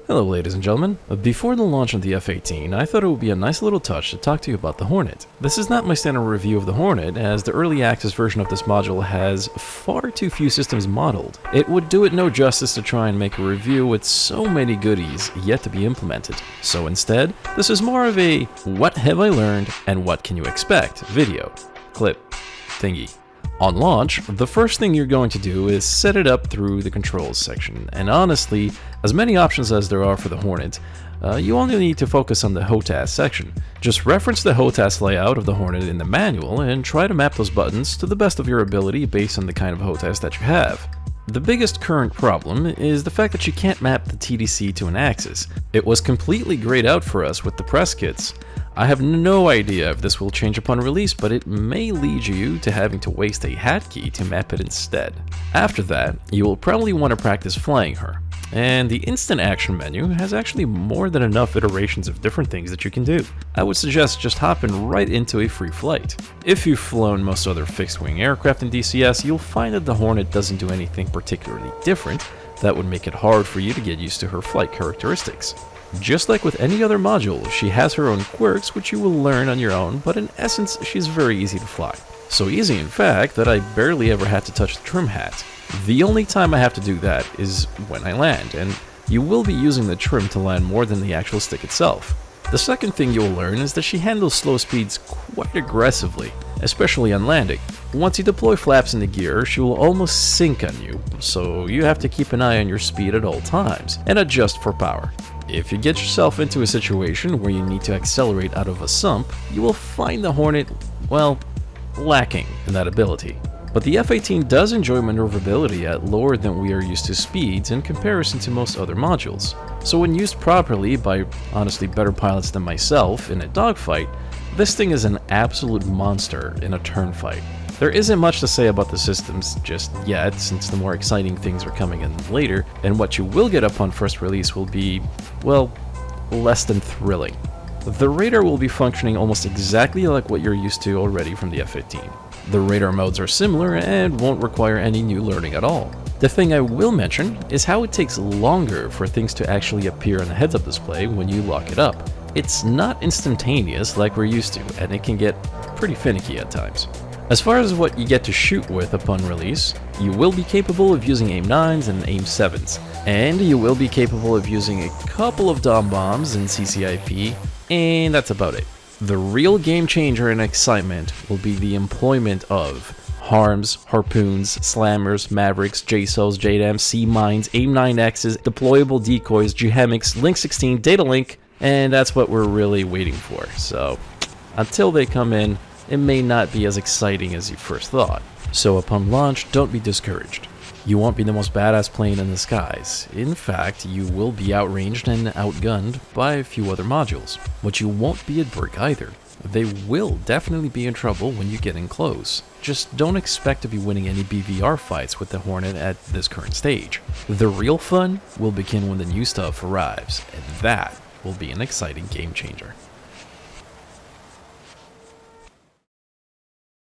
Hello ladies and gentlemen. Before the launch of the F-18, I thought it would be a nice little touch to talk to you about the Hornet. This is not my standard review of the Hornet, as the early access version of this module has far too few systems modeled. It would do it no justice to try and make a review with so many goodies yet to be implemented. So instead, this is more of a what have I learned and what can you expect video, clip, thingy. On launch, the first thing you're going to do is set it up through the controls section, and honestly, as many options as there are for the Hornet, you only need to focus on the HOTAS section. Just reference the HOTAS layout of the Hornet in the manual and try to map those buttons to the best of your ability based on the kind of HOTAS that you have. The biggest current problem is the fact that you can't map the TDC to an axis. It was completely grayed out for us with the press kits. I have no idea if this will change upon release, but it may lead you to having to waste a hotkey to map it instead. After that, you will probably want to practice flying her, and the instant action menu has actually more than enough iterations of different things that you can do. I would suggest just hopping right into a free flight. If you've flown most other fixed-wing aircraft in DCS, you'll find that the Hornet doesn't do anything particularly different that would make it hard for you to get used to her flight characteristics. Just like with any other module, she has her own quirks which you will learn on your own, but in essence, she's very easy to fly. So easy in fact that I barely ever had to touch the trim hat. The only time I have to do that is when I land, and you will be using the trim to land more than the actual stick itself. The second thing you'll learn is that she handles slow speeds quite aggressively, especially on landing. Once you deploy flaps into gear, she will almost sink on you, so you have to keep an eye on your speed at all times, and adjust for power. If you get yourself into a situation where you need to accelerate out of a sump, you will find the Hornet, well, lacking in that ability. But the F-18 does enjoy maneuverability at lower than we are used to speeds in comparison to most other modules. So when used properly by honestly better pilots than myself in a dogfight, this thing is an absolute monster in a turn fight. There isn't much to say about the systems just yet, since the more exciting things are coming in later, and what you will get upon first release will be, well, less than thrilling. The radar will be functioning almost exactly like what you're used to already from the F-18. The radar modes are similar and won't require any new learning at all. The thing I will mention is how it takes longer for things to actually appear on the heads-up display when you lock it up. It's not instantaneous like we're used to, and it can get pretty finicky at times. As far as what you get to shoot with upon release, you will be capable of using AIM-9s and AIM-7s, and you will be capable of using a couple of Dom bombs and CCIP, and that's about it. The real game changer and excitement will be the employment of harms, harpoons, slammers, mavericks, JSOs, JDAMs, C-mines, AIM-9Xs, deployable decoys, GHEMICs, Link 16, data link, and that's what we're really waiting for. So until they come in, it may not be as exciting as you first thought. So upon launch, don't be discouraged. You won't be the most badass plane in the skies. In fact, you will be outranged and outgunned by a few other modules. But you won't be at brick either. They will definitely be in trouble when you get in close. Just don't expect to be winning any BVR fights with the Hornet at this current stage. The real fun will begin when the new stuff arrives, and that will be an exciting game changer.